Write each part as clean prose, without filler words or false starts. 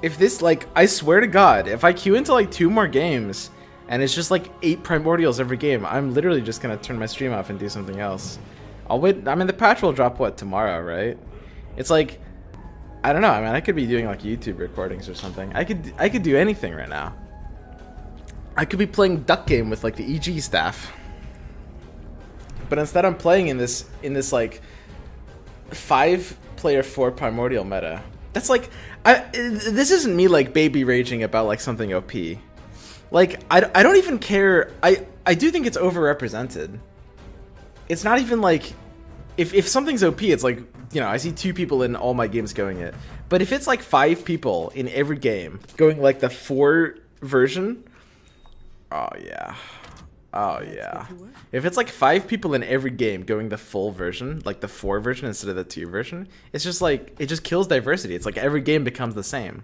if this, like, I swear to God, if I queue into like 2 more games and it's just like 8 primordials every game, I'm literally just gonna turn my stream off and do something else. I'll wait. I mean, the patch will drop what, tomorrow, right? It's like, I don't know. I mean, I could be doing like YouTube recordings or something. I could do anything right now. I could be playing Duck Game with like the EG staff. But instead I'm playing in this like 5-player 4 primordial meta. That's like, this isn't me like baby raging about like something OP. Like, I don't even care. I do think it's overrepresented. It's not even like, if something's OP, it's like, you know, I see 2 people in all my games going it. But if it's like 5 people in every game going like the 4 version, oh yeah. Oh yeah. If it's like 5 people in every game going the full version, like the 4 version instead of the 2 version, it's just like, it just kills diversity. It's like every game becomes the same.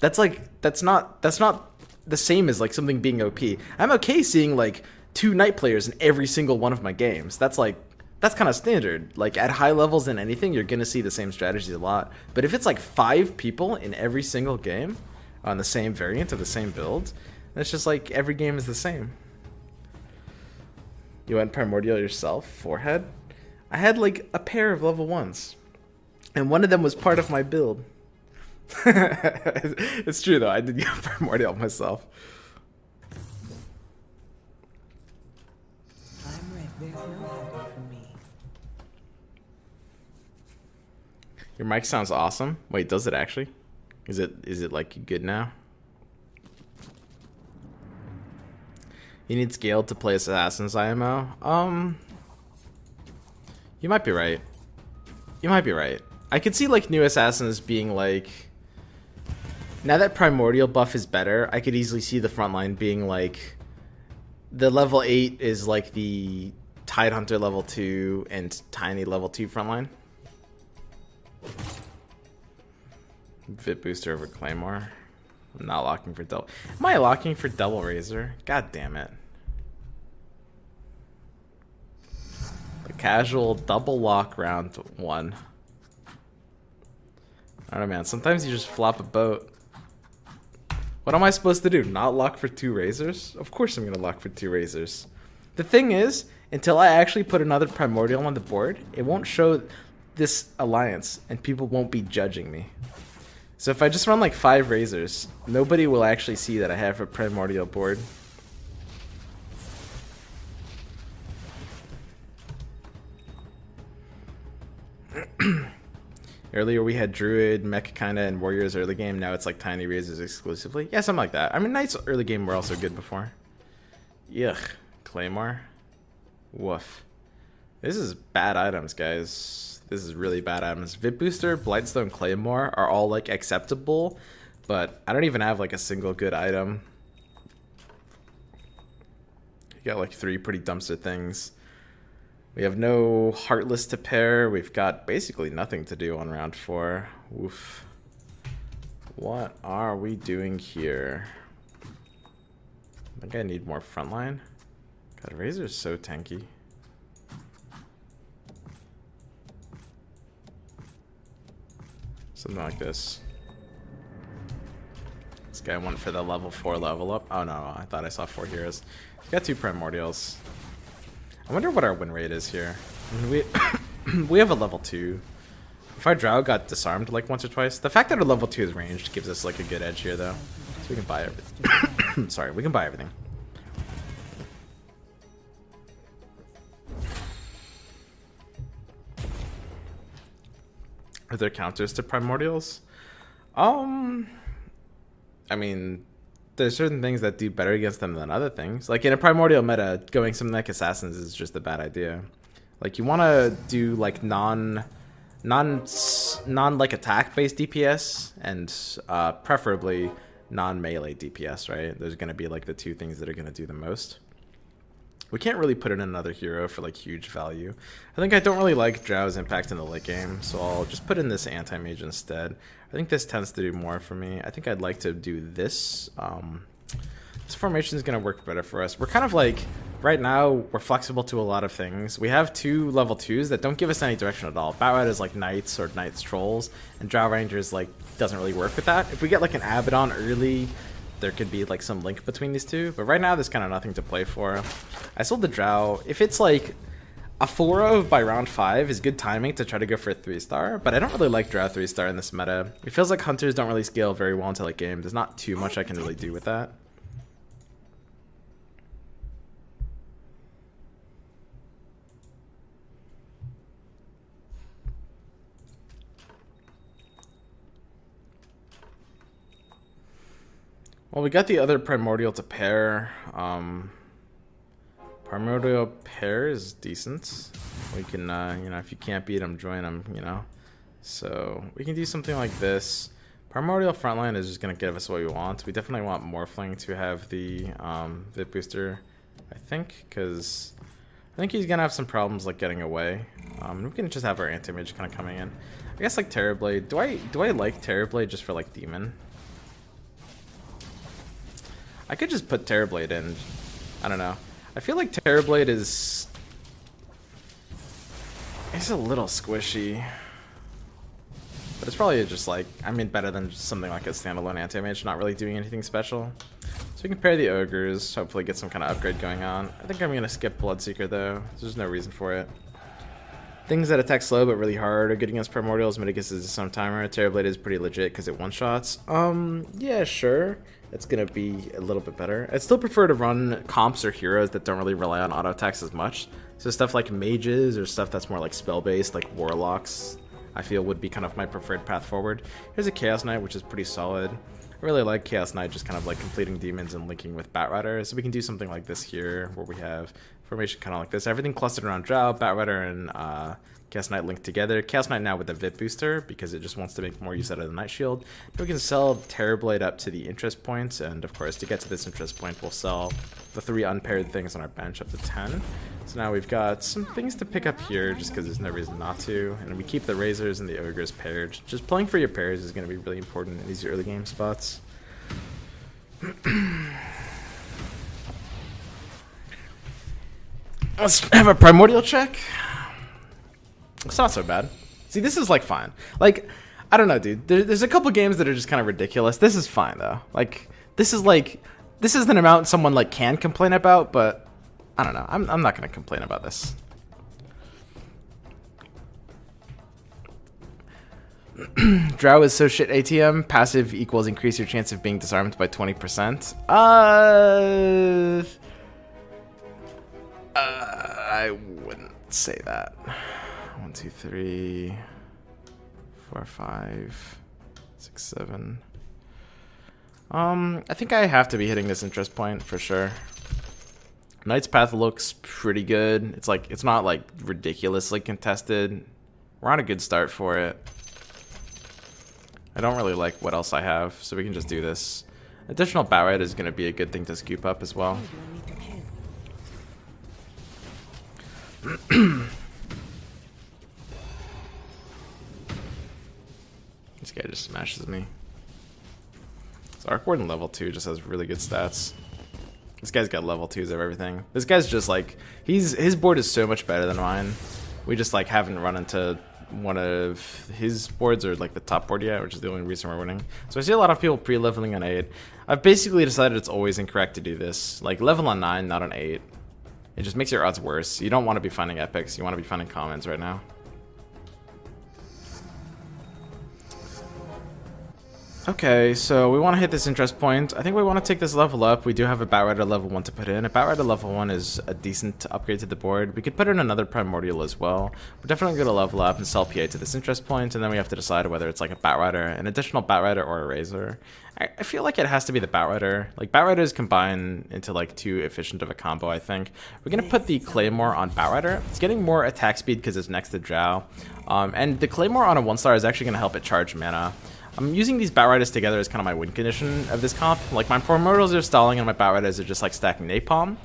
That's like, that's not the same as like something being OP. I'm okay seeing like 2 Knight players in every single one of my games. That's like, that's kind of standard. Like at high levels in anything, you're gonna see the same strategies a lot. But if it's like 5 people in every single game on the same variant of the same build, it's just like every game is the same. You went primordial yourself, forehead? I had like a pair of level 1s. And one of them was part of my build. It's true though, I did get primordial myself. I'm right. There's no hiding from me. Your mic sounds awesome. Wait, does it actually? Is it like good now? You need scale to play Assassin's IMO? You might be right. You might be right. I could see like new Assassins being like, now that Primordial buff is better, I could easily see the frontline being like, the level 8 is like the Tidehunter level 2 and Tiny level 2 frontline. Vit booster over Claymore. I'm not locking for double. Am I locking for double razor? God damn it. The casual double lock round 1. I don't know, man. Sometimes you just flop a boat. What am I supposed to do? Not lock for 2 razors? Of course I'm gonna lock for 2 razors. The thing is, until I actually put another primordial on the board, it won't show this alliance and people won't be judging me. So if I just run like 5 razors, nobody will actually see that I have a primordial board. Earlier we had Druid, Mech kinda, and Warriors early game. Now it's like Tiny razors exclusively. Yeah, something like that. I mean, Knights early game were also good before. Yuck. Claymore. Woof. This is bad items, guys. This is really bad items. Vit Booster, Blightstone, Claymore are all like acceptable, but I don't even have like a single good item. You got like 3 pretty dumpster things. We have no Heartless to pair. We've got basically nothing to do on round 4. Oof. What are we doing here? I think I need more frontline. God, Razor is so tanky. Something like this. This guy went for the level 4 level up. Oh no, I thought I saw 4 heroes. He's got 2 primordials. I wonder what our win rate is here. I mean, we have a level 2. If our Drow got disarmed like once or twice, the fact that our level 2 is ranged gives us like a good edge here though. So we can buy everything. Sorry, we can buy everything. Are there counters to primordials? I mean, there's certain things that do better against them than other things. Like in a primordial meta, going something like Assassins is just a bad idea. Like you want to do like non like attack based DPS and preferably non melee DPS, right? There's going to be like the 2 things that are going to do the most. We can't really put in another hero for like huge value. I think I don't really like Drow's impact in the late game, so I'll just put in this anti-mage instead. I think this tends to do more for me. I think I'd like to do this. This formation is going to work better for us. We're kind of like right now we're flexible to a lot of things. We have 2 level 2s that don't give us any direction at all. Batrad is like Knights or Knights Trolls, and Drow Rangers like doesn't really work with that. If we get like an Abaddon early, there could be like some link between these two, but right now there's kind of nothing to play for. I sold the Drow. If it's like a 4-of by round 5 is good timing to try to go for a 3-star, but I don't really like Drow 3-star in this meta. It feels like Hunters don't really scale very well into late game. There's not too much I can really do with that. Well, we got the other Primordial to pair. Primordial pair is decent. We can, you know, if you can't beat them, join them, you know. So we can do something like this. Primordial frontline is just going to give us what we want. We definitely want Morphling to have the Vit booster, I think, because I think he's going to have some problems like getting away. We can just have our anti-mage kind of coming in. I guess like Terrorblade. Do I like Terrorblade just for like Demon? I could just put Terrorblade in. I don't know. I feel like Terrorblade is... It's a little squishy. But it's probably just like... I mean, better than just something like a standalone anti-mage, not really doing anything special. So we can pair the Ogres, hopefully get some kind of upgrade going on. I think I'm going to skip Bloodseeker though. There's no reason for it. Things that attack slow but really hard are good against Primordials. Mitigus is some timer. Terrorblade is pretty legit because it one-shots. Yeah, sure. It's going to be a little bit better. I'd still prefer to run comps or heroes that don't really rely on auto attacks as much. So stuff like mages or stuff that's more like spell-based, like warlocks, I feel would be kind of my preferred path forward. Here's a Chaos Knight, which is pretty solid. I really like Chaos Knight just kind of like completing demons and linking with Batrider. So we can do something like this here, where we have formation kind of like this. Everything clustered around Drow, Batrider, and Chaos Knight linked together. Chaos Knight now with the Vit booster because it just wants to make more use out of the Night Shield. Then we can sell Terrorblade up to the interest points, and of course to get to this interest point we'll sell the 3 unpaired things on our bench up to 10. So now we've got some things to pick up here just because there's no reason not to, and we keep the Razors and the Ogres paired. Just playing for your pairs is going to be really important in these early game spots. Let's have a Primordial check. It's not so bad. See, this is like fine. Like, I don't know, dude. There's a couple games that are just kind of ridiculous. This is fine though. Like, this is an amount someone like can complain about, but I don't know. I'm not gonna complain about this. Drow is so shit ATM. Passive equals increase your chance of being disarmed by 20%. I wouldn't say that. 1, 2, 3, 4, 5, 6, 7. I think I have to be hitting this interest point for sure. Knight's Path looks pretty good. It's like, it's not like ridiculously contested. We're on a good start for it. I don't really like what else I have, so we can just do this. Additional Batrider is going to be a good thing to scoop up as well. This guy just smashes me. So Arc Warden level 2 just has really good stats. This guy's got level 2s of everything. This guy's just like, his board is so much better than mine. We just like haven't run into one of his boards or like the top board yet, which is the only reason we're winning. So I see a lot of people pre-leveling on 8. I've basically decided it's always incorrect to do this. Like level on 9, not on 8. It just makes your odds worse. You don't want to be finding epics, you want to be finding commons right now. Okay, so we want to hit this interest point. I think we want to take this level up. We do have a Batrider level 1 to put in. A Batrider level 1 is a decent upgrade to the board. We could put in another Primordial as well. We're definitely going to level up and sell PA to this interest point, and then we have to decide whether it's like a Batrider, an additional Batrider, or a Razor. I feel like it has to be the Batrider. Like, Batriders combine into like too efficient of a combo, I think. We're going to put the Claymore on Batrider. It's getting more attack speed because it's next to Drow. And the Claymore on a 1-star is actually going to help it charge mana. I'm using these Batriders together as kind of my win condition of this comp. Like, my Primordials are stalling and my Batriders are just like stacking Napalm.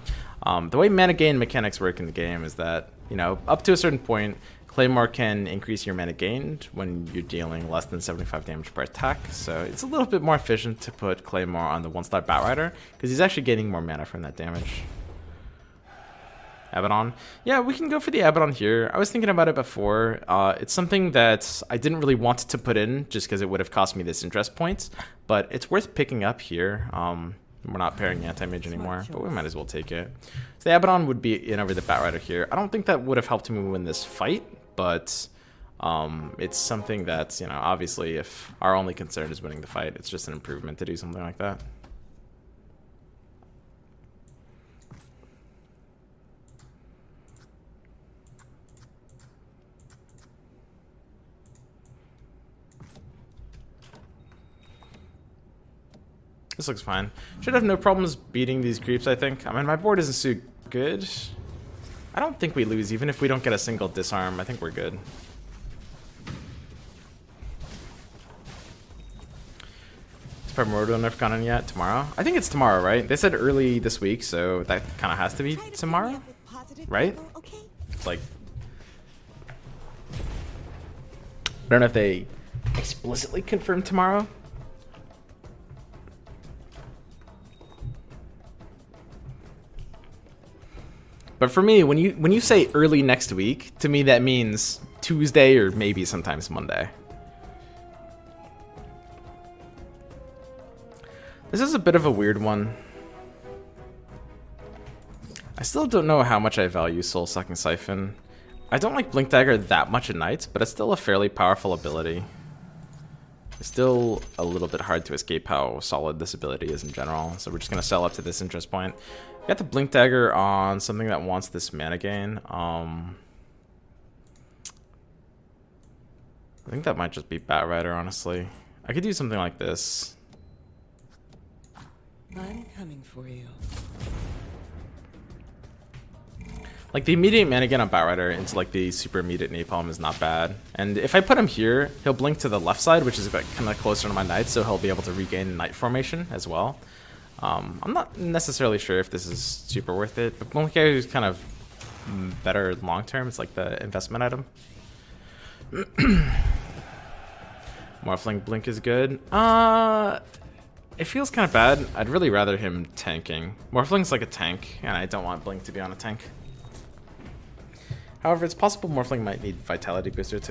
The way mana gain mechanics work in the game is that, you know, up to a certain point, Claymore can increase your mana gained when you're dealing less than 75 damage per attack. So it's a little bit more efficient to put Claymore on the 1-star Batrider because he's actually gaining more mana from that damage. Abaddon. Yeah, we can go for the Abaddon here. I was thinking about it before. It's something that I didn't really want to put in just because it would have cost me this interest point, but it's worth picking up here. We're not pairing anti-mage anymore, but we might as well take it. So the Abaddon would be in over the Batrider here. I don't think that would have helped me win this fight, but it's something that's, you know, obviously if our only concern is winning the fight, it's just an improvement to do something like that. This looks fine. Should have no problems beating these creeps, I think. I mean, my board isn't so good. I don't think we lose, even if we don't get a single disarm. I think we're good. Is Primordial nerf gone in yet? Tomorrow? I think it's tomorrow, right? They said early this week, so that kind of has to be tomorrow, right? It's like... I don't know if they explicitly confirmed tomorrow. But for me, when you say early next week, to me that means Tuesday or maybe sometimes Monday. This is a bit of a weird one. I still don't know how much I value Soul-Sucking Siphon. I don't like Blink Dagger that much at night, but it's still a fairly powerful ability. It's still a little bit hard to escape how solid this ability is in general, so we're just going to sell up to this interest point. Got the Blink Dagger on something that wants this mana gain. I think that might just be Batrider, honestly. I could do something like this. I'm coming for you. Like, the immediate mana gain on Batrider into, like, the super immediate Napalm is not bad. And if I put him here, he'll blink to the left side, which is kind of closer to my Knight, so he'll be able to regain Knight formation as well. I'm not necessarily sure if this is super worth it, but Blink Dagger is kind of better long term. It's like the investment item. Morphling Blink is good. It feels kind of bad. I'd really rather him tanking. Morphling's like a tank, and I don't want Blink to be on a tank. However, it's possible Morphling might need Vitality Booster to